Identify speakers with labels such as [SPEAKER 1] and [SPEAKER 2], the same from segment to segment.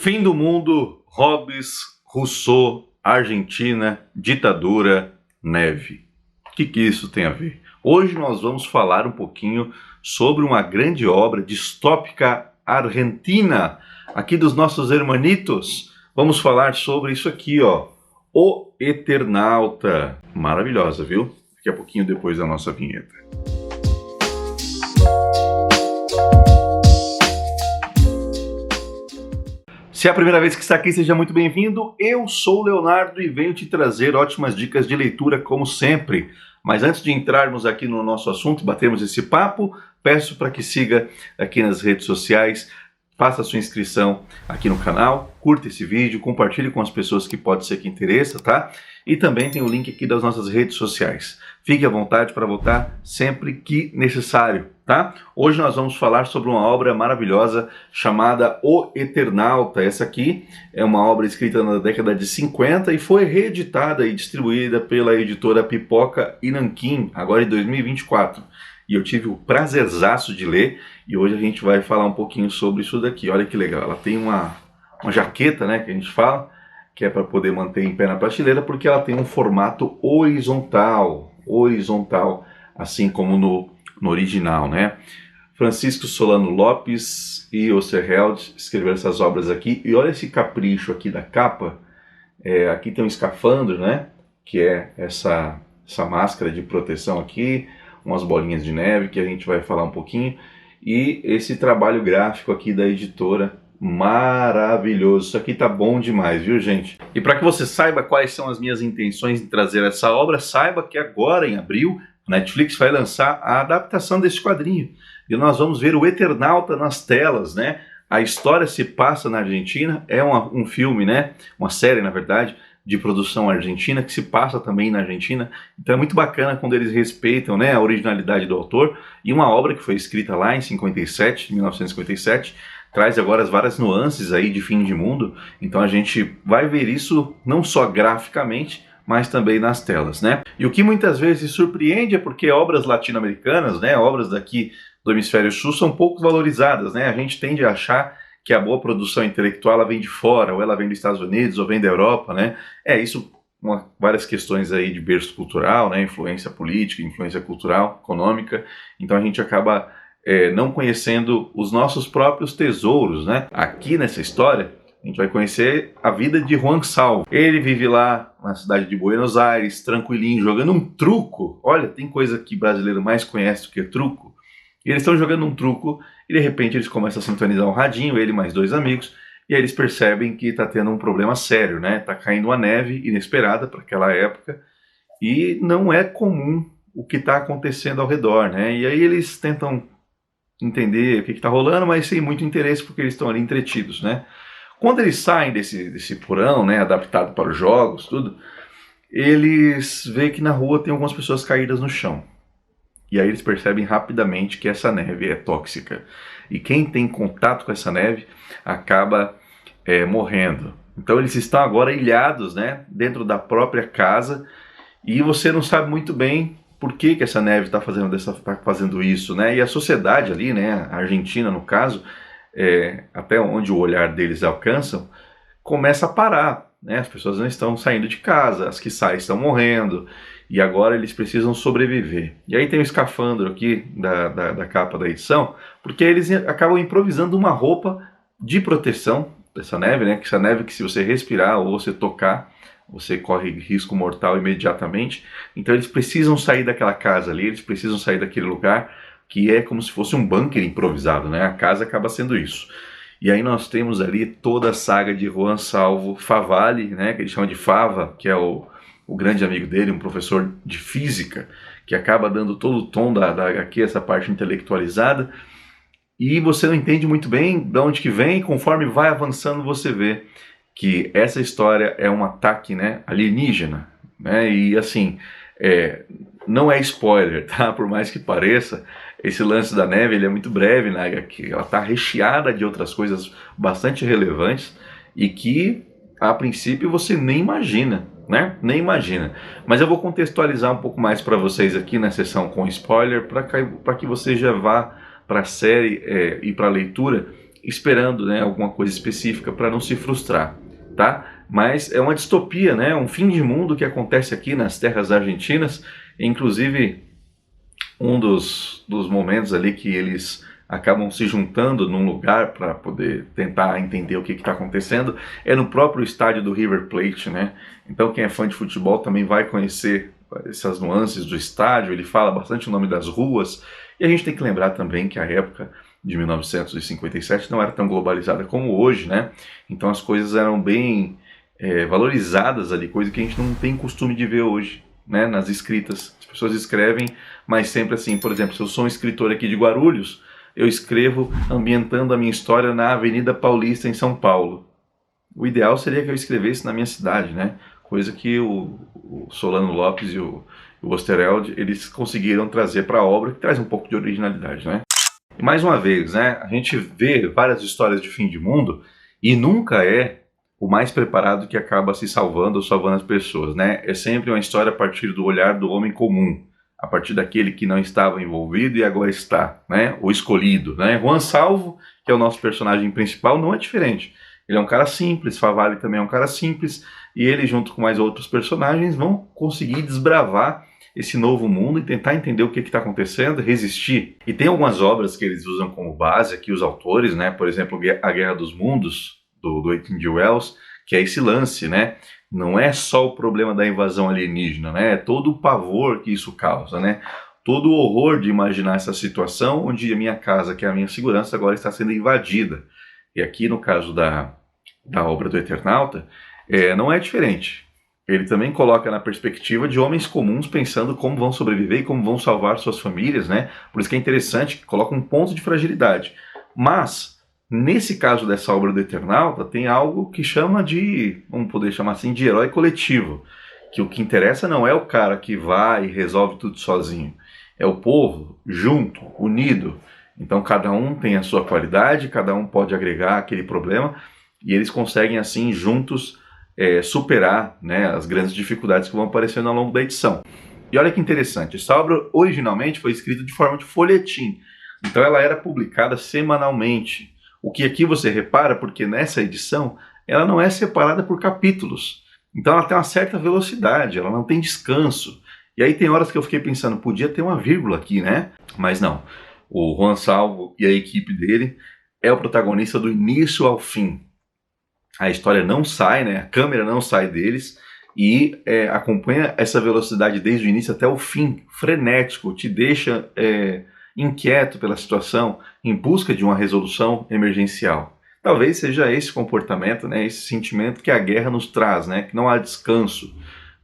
[SPEAKER 1] Fim do mundo, Hobbes, Rousseau, Argentina, ditadura, neve. O que isso tem a ver? Hoje nós vamos falar um pouquinho sobre uma grande obra distópica argentina, aqui dos nossos hermanitos. Vamos falar sobre isso aqui, ó, O Eternauta. Maravilhosa, viu? Daqui a pouquinho depois da nossa vinheta. Se é a primeira vez que está aqui, seja muito bem-vindo. Eu sou o Leonardo e venho te trazer ótimas dicas de leitura, como sempre. Mas antes de entrarmos aqui no nosso assunto, batermos esse papo, peço para que siga aqui nas redes sociais, faça a sua inscrição aqui no canal, curta esse vídeo, compartilhe com as pessoas que pode ser que interessa, tá? E também tem o link aqui das nossas redes sociais. Fique à vontade para votar sempre que necessário, tá? Hoje nós vamos falar sobre uma obra maravilhosa chamada O Eternauta. Essa aqui é uma obra escrita na década de 50 e foi reeditada e distribuída pela editora Pipoca e Nanquim, agora em 2024. E eu tive o prazerzaço de ler e hoje a gente vai falar um pouquinho sobre isso daqui. Olha que legal, ela tem uma jaqueta, né, que a gente fala, que é para poder manter em pé na prateleira, porque ela tem um formato horizontal, assim como no original, né? Francisco Solano Lopes e Osterheld escreveram essas obras aqui, e olha esse capricho aqui da capa. Aqui tem um escafandro, né, que é essa máscara de proteção aqui, umas bolinhas de neve que a gente vai falar um pouquinho, e esse trabalho gráfico aqui da editora, maravilhoso. Isso aqui tá bom demais, viu, gente? E para que você saiba quais são as minhas intenções em trazer essa obra, saiba que agora, em abril, a Netflix vai lançar a adaptação desse quadrinho. E nós vamos ver o Eternauta nas telas, né? A história se passa na Argentina, é um filme, né? Uma série, na verdade, de produção argentina, que se passa também na Argentina. Então é muito bacana quando eles respeitam, né, a originalidade do autor. E uma obra que foi escrita lá em 1957, traz agora as várias nuances aí de fim de mundo. Então a gente vai ver isso não só graficamente, mas também nas telas, né? E o que muitas vezes surpreende é porque obras latino-americanas, né, obras daqui do Hemisfério Sul, são pouco valorizadas, né? A gente tende a achar que a boa produção intelectual ela vem de fora, ou ela vem dos Estados Unidos, ou vem da Europa, né? Isso, várias questões aí de berço cultural, né? Influência política, influência cultural, econômica. Então a gente acaba não conhecendo os nossos próprios tesouros, né? Aqui nessa história, a gente vai conhecer a vida de Juan Salvo. Ele vive lá na cidade de Buenos Aires, tranquilinho, jogando um truco. Olha, tem coisa que brasileiro mais conhece do que truco. E eles estão jogando um truco e de repente eles começam a sintonizar um radinho, ele e mais dois amigos, e aí eles percebem que está tendo um problema sério, né? Está caindo uma neve inesperada para aquela época e não é comum o que está acontecendo ao redor, né? E aí eles tentam entender o que está rolando, mas sem muito interesse porque eles estão ali entretidos, né? Quando eles saem desse porão, né, adaptado para os jogos, tudo, eles veem que na rua tem algumas pessoas caídas no chão. E aí eles percebem rapidamente que essa neve é tóxica. E quem tem contato com essa neve acaba morrendo. Então eles estão agora ilhados, né, dentro da própria casa. E você não sabe muito bem por que essa neve está fazendo isso, né? E a sociedade ali, né, a Argentina no caso, até onde o olhar deles alcançam, começa a parar, né? As pessoas não estão saindo de casa, as que saem estão morrendo. E agora eles precisam sobreviver. E aí tem o escafandro aqui da capa da edição, porque eles acabam improvisando uma roupa de proteção dessa neve, né? Que essa neve que se você respirar ou você tocar, você corre risco mortal imediatamente. Então eles precisam sair daquela casa ali, eles precisam sair daquele lugar que é como se fosse um bunker improvisado, né? A casa acaba sendo isso. E aí nós temos ali toda a saga de Juan Salvo Favalli, né? Que ele chama de Fava, que é o grande amigo dele, um professor de física, que acaba dando todo o tom aqui, essa parte intelectualizada, e você não entende muito bem de onde que vem, conforme vai avançando você vê que essa história é um ataque, né, alienígena, né, e assim, não é spoiler, tá? Por mais que pareça, esse lance da neve ele é muito breve na HQ, ela está recheada de outras coisas bastante relevantes, e que, a princípio, você nem imagina, né? Nem imagina. Mas eu vou contextualizar um pouco mais para vocês aqui na sessão com spoiler, para que você já vá para a série e para a leitura esperando, né, alguma coisa específica para não se frustrar, tá? Mas é uma distopia, né, um fim de mundo que acontece aqui nas terras argentinas, inclusive um dos momentos ali que eles acabam se juntando num lugar para poder tentar entender o que está acontecendo é no próprio estádio do River Plate, né? Então quem é fã de futebol também vai conhecer essas nuances do estádio, ele fala bastante o nome das ruas, e a gente tem que lembrar também que a época de 1957 não era tão globalizada como hoje, né? Então as coisas eram bem valorizadas ali, coisa que a gente não tem costume de ver hoje, né? Nas escritas. As pessoas escrevem, mas sempre assim, por exemplo, se eu sou um escritor aqui de Guarulhos, eu escrevo ambientando a minha história na Avenida Paulista, em São Paulo. O ideal seria que eu escrevesse na minha cidade, né? Coisa que o Solano Lopes e o Osterheld, eles conseguiram trazer para a obra, que traz um pouco de originalidade, né? E mais uma vez, né, a gente vê várias histórias de fim de mundo e nunca é o mais preparado que acaba se salvando ou salvando as pessoas, né? É sempre uma história a partir do olhar do homem comum, a partir daquele que não estava envolvido e agora está, né? O escolhido, né? Juan Salvo, que é o nosso personagem principal, não é diferente. Ele é um cara simples, Favalli também é um cara simples, e ele, junto com mais outros personagens, vão conseguir desbravar esse novo mundo e tentar entender o que está acontecendo, resistir. E tem algumas obras que eles usam como base aqui, os autores, né? Por exemplo, A Guerra dos Mundos, do H.G. Wells, que é esse lance, né? Não é só o problema da invasão alienígena, né? É todo o pavor que isso causa, né? Todo o horror de imaginar essa situação onde a minha casa, que é a minha segurança, agora está sendo invadida. E aqui, no caso da obra do Eternauta, não é diferente. Ele também coloca na perspectiva de homens comuns pensando como vão sobreviver e como vão salvar suas famílias, né? Por isso que é interessante, que coloca um ponto de fragilidade. Mas, nesse caso dessa obra do Eternauta, tem algo que chama de, vamos poder chamar assim, de herói coletivo. Que o que interessa não é o cara que vai e resolve tudo sozinho. É o povo, junto, unido. Então cada um tem a sua qualidade, cada um pode agregar aquele problema, e eles conseguem assim, juntos, superar, né, as grandes dificuldades que vão aparecendo ao longo da edição. E olha que interessante, essa obra originalmente foi escrita de forma de folhetim, então ela era publicada semanalmente. O que aqui você repara, porque nessa edição ela não é separada por capítulos, então ela tem uma certa velocidade, ela não tem descanso. E aí tem horas que eu fiquei pensando, podia ter uma vírgula aqui, né? Mas não. O Juan Salvo e a equipe dele é o protagonista do início ao fim. A história não sai, né? A câmera não sai deles e acompanha essa velocidade desde o início até o fim, frenético, te deixa inquieto pela situação, em busca de uma resolução emergencial. Talvez seja esse comportamento, né? Esse sentimento que a guerra nos traz, né? Que não há descanso.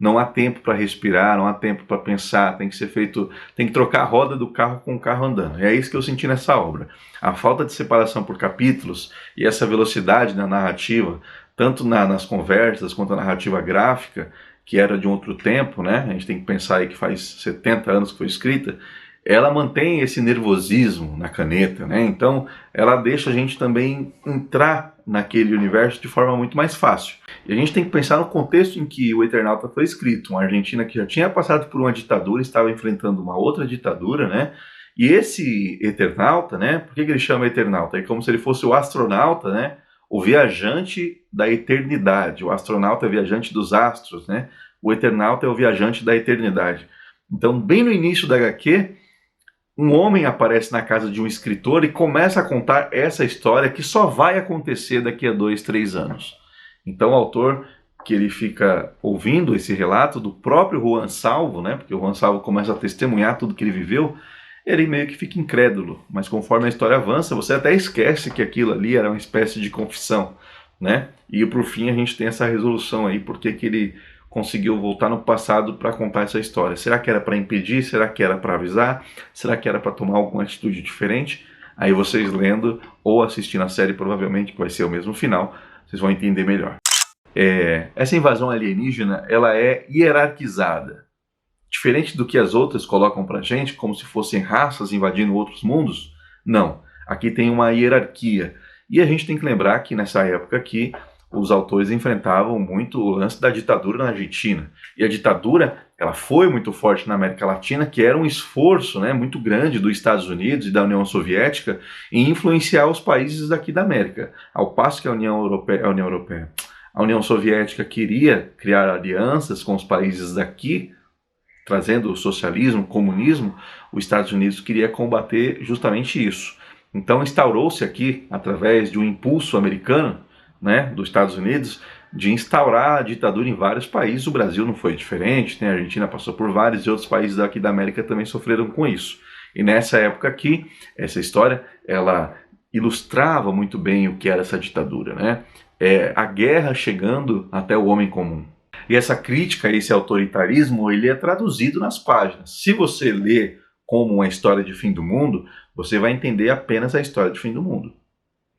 [SPEAKER 1] Não há tempo para respirar, não há tempo para pensar, tem que ser feito, tem que trocar a roda do carro com o carro andando. E é isso que eu senti nessa obra. A falta de separação por capítulos e essa velocidade na narrativa, tanto nas conversas quanto na narrativa gráfica, que era de um outro tempo, né? A gente tem que pensar aí que faz 70 anos que foi escrita, ela mantém esse nervosismo na caneta, né? Então ela deixa a gente também entrar naquele universo de forma muito mais fácil. E a gente tem que pensar no contexto em que o Eternauta foi escrito. Uma Argentina que já tinha passado por uma ditadura, estava enfrentando uma outra ditadura, né? E esse Eternauta, né? Por que ele chama Eternauta? É como se ele fosse o astronauta, né? O viajante da eternidade. O astronauta é o viajante dos astros, né? O Eternauta é o viajante da eternidade. Então, bem no início da HQ, um homem aparece na casa de um escritor e começa a contar essa história que só vai acontecer daqui a 2, 3 anos. Então o autor, que ele fica ouvindo esse relato do próprio Juan Salvo, né, porque o Juan Salvo começa a testemunhar tudo que ele viveu, ele meio que fica incrédulo, mas conforme a história avança, você até esquece que aquilo ali era uma espécie de confissão, né? E por fim a gente tem essa resolução aí, porque que ele conseguiu voltar no passado para contar essa história. Será que era para impedir? Será que era para avisar? Será que era para tomar alguma atitude diferente? Aí vocês lendo ou assistindo a série, provavelmente vai ser o mesmo final, vocês vão entender melhor. Essa invasão alienígena, ela é hierarquizada. Diferente do que as outras colocam pra gente, como se fossem raças invadindo outros mundos, não. Aqui tem uma hierarquia. E a gente tem que lembrar que nessa época aqui, os autores enfrentavam muito o lance da ditadura na Argentina. E a ditadura, ela foi muito forte na América Latina, que era um esforço, né, muito grande dos Estados Unidos e da União Soviética em influenciar os países daqui da América. Ao passo que a União Soviética queria criar alianças com os países daqui, trazendo o socialismo, o comunismo, os Estados Unidos queria combater justamente isso. Então instaurou-se aqui, através de um impulso americano, né, dos Estados Unidos, de instaurar a ditadura em vários países. O Brasil não foi diferente, né? A Argentina passou por vários e outros países daqui da América também sofreram com isso. E nessa época aqui, essa história, ela ilustrava muito bem o que era essa ditadura, né? A guerra chegando até o homem comum. E essa crítica a esse autoritarismo, ele é traduzido nas páginas. Se você lê como uma história de fim do mundo, você vai entender apenas a história de fim do mundo,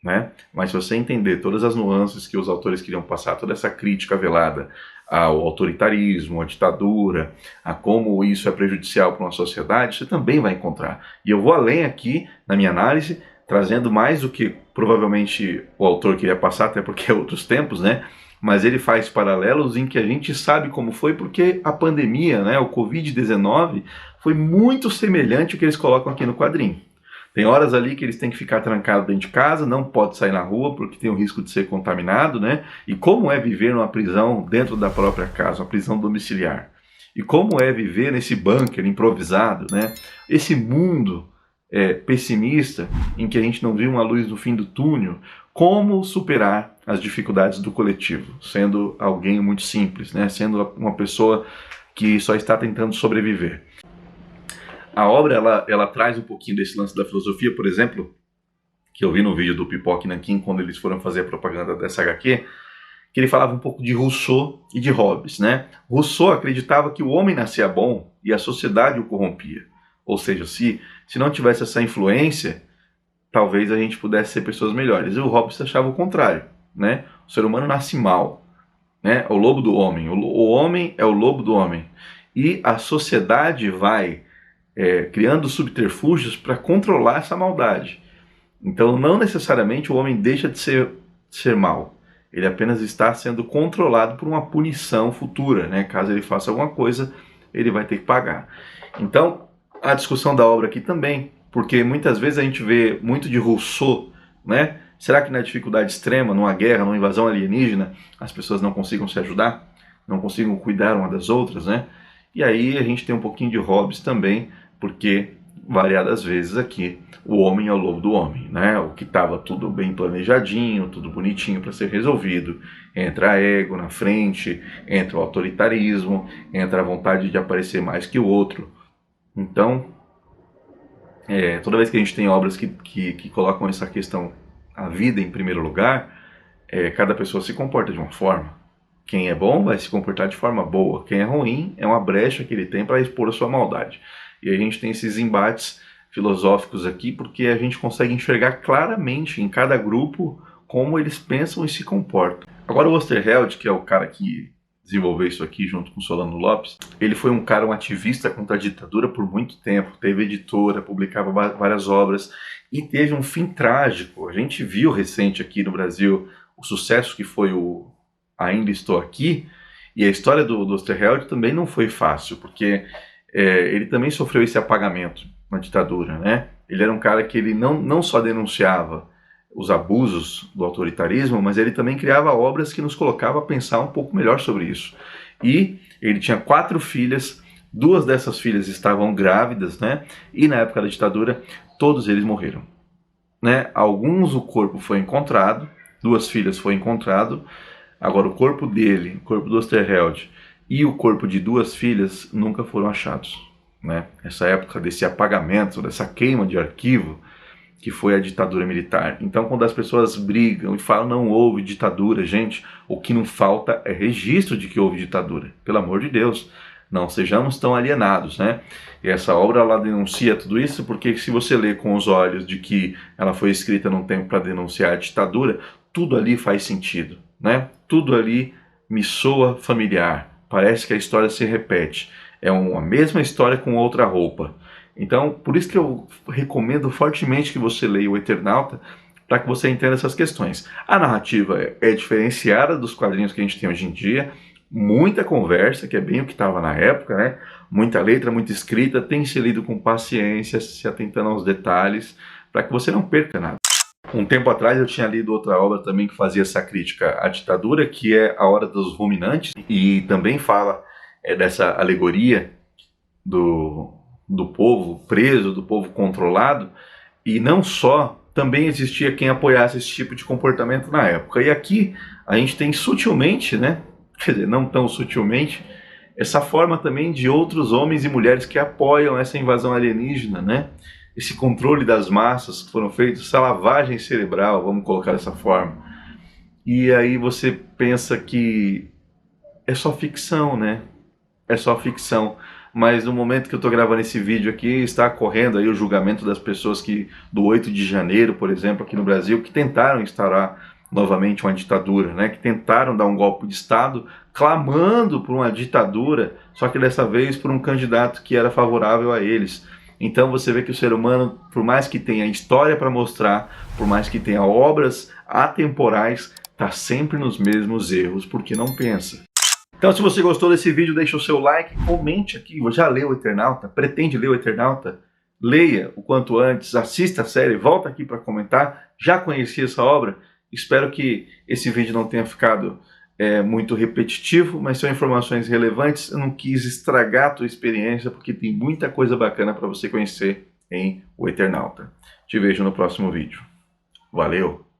[SPEAKER 1] né? Mas se você entender todas as nuances que os autores queriam passar, toda essa crítica velada ao autoritarismo, à ditadura, a como isso é prejudicial para uma sociedade, você também vai encontrar. E eu vou além aqui, na minha análise, trazendo mais do que provavelmente o autor queria passar, até porque é outros tempos, né? Mas ele faz paralelos em que a gente sabe como foi, porque a pandemia, né, o Covid-19, foi muito semelhante ao que eles colocam aqui no quadrinho. Tem horas ali que eles têm que ficar trancados dentro de casa, não pode sair na rua porque tem o risco de ser contaminado, né? E como é viver numa prisão dentro da própria casa, uma prisão domiciliar? E como é viver nesse bunker improvisado, né? Esse mundo pessimista em que a gente não vê uma luz no fim do túnel. Como superar as dificuldades do coletivo, sendo alguém muito simples, né? Sendo uma pessoa que só está tentando sobreviver. A obra, ela traz um pouquinho desse lance da filosofia, por exemplo, que eu vi no vídeo do Pipoca e Nanquim, quando eles foram fazer a propaganda dessa HQ, que ele falava um pouco de Rousseau e de Hobbes, né? Rousseau acreditava que o homem nascia bom e a sociedade o corrompia. Ou seja, se não tivesse essa influência, talvez a gente pudesse ser pessoas melhores. E o Hobbes achava o contrário, né? O ser humano nasce mal, né? O lobo do homem. O homem é o lobo do homem. E a sociedade vai criando subterfúgios para controlar essa maldade. Então, não necessariamente o homem deixa de ser mal. Ele apenas está sendo controlado por uma punição futura, né? Caso ele faça alguma coisa, ele vai ter que pagar. Então, a discussão da obra aqui também, porque muitas vezes a gente vê muito de Rousseau, né? Será que na dificuldade extrema, numa guerra, numa invasão alienígena, as pessoas não consigam se ajudar? Não consigam cuidar uma das outras, né? E aí a gente tem um pouquinho de Hobbes também, porque variadas vezes aqui o homem é o lobo do homem, né? O que estava tudo bem planejadinho, tudo bonitinho para ser resolvido, entra a ego na frente, entra o autoritarismo, entra a vontade de aparecer mais que o outro. Então, toda vez que a gente tem obras que colocam essa questão, a vida em primeiro lugar, cada pessoa se comporta de uma forma. Quem é bom vai se comportar de forma boa. Quem é ruim é uma brecha que ele tem para expor a sua maldade. E a gente tem esses embates filosóficos aqui porque a gente consegue enxergar claramente em cada grupo como eles pensam e se comportam. Agora o Osterheld, que é o cara que desenvolveu isso aqui junto com Solano Lopes, ele foi um ativista contra a ditadura por muito tempo, teve editora, publicava várias obras e teve um fim trágico. A gente viu recente aqui no Brasil o sucesso que foi o Ainda Estou Aqui, e a história do Osterheld também não foi fácil, porque ele também sofreu esse apagamento na ditadura, né? Ele era um cara que ele não só denunciava os abusos do autoritarismo, mas ele também criava obras que nos colocavam a pensar um pouco melhor sobre isso. E ele tinha 4 filhas, 2 dessas filhas estavam grávidas, né? E na época da ditadura, todos eles morreram, né? Alguns o corpo foi encontrado, 2 filhas foi encontrado, agora o corpo dele, o corpo do Osterheld e o corpo de 2 filhas nunca foram achados, né? Essa época desse apagamento, dessa queima de arquivo, que foi a ditadura militar. Então, quando as pessoas brigam e falam não houve ditadura, gente, o que não falta é registro de que houve ditadura. Pelo amor de Deus, não sejamos tão alienados, né? E essa obra, ela denuncia tudo isso porque se você lê com os olhos de que ela foi escrita num tempo para denunciar a ditadura, tudo ali faz sentido, né? Tudo ali me soa familiar. Parece que a história se repete. É uma mesma história com outra roupa. Então, por isso que eu recomendo fortemente que você leia o Eternauta, para que você entenda essas questões. A narrativa é diferenciada dos quadrinhos que a gente tem hoje em dia, muita conversa, que é bem o que estava na época, né? Muita letra, muita escrita, tem que ser lido com paciência, se atentando aos detalhes, para que você não perca nada. Um tempo atrás eu tinha lido outra obra também que fazia essa crítica à ditadura, que é A Hora dos Ruminantes, e também fala dessa alegoria do povo preso, do povo controlado, e não só, também existia quem apoiasse esse tipo de comportamento na época. E aqui a gente tem sutilmente, né, quer dizer, não tão sutilmente, essa forma também de outros homens e mulheres que apoiam essa invasão alienígena, né? Esse controle das massas que foram feitos, essa lavagem cerebral, vamos colocar dessa forma. E aí você pensa que é só ficção, né? É só ficção. Mas no momento que eu estou gravando esse vídeo aqui, está correndo aí o julgamento das pessoas que, do 8 de janeiro, por exemplo, aqui no Brasil, que tentaram instaurar novamente uma ditadura, né? Que tentaram dar um golpe de Estado, clamando por uma ditadura, só que dessa vez por um candidato que era favorável a eles. Então você vê que o ser humano, por mais que tenha história para mostrar, por mais que tenha obras atemporais, está sempre nos mesmos erros, porque não pensa. Então se você gostou desse vídeo, deixa o seu like, comente aqui, já leu o Eternauta? Pretende ler o Eternauta? Leia o quanto antes, assista a série, volta aqui para comentar. Já conheci essa obra? Espero que esse vídeo não tenha ficado muito repetitivo, mas são informações relevantes. Eu não quis estragar a tua experiência, porque tem muita coisa bacana para você conhecer em O Eternauta. Te vejo no próximo vídeo. Valeu!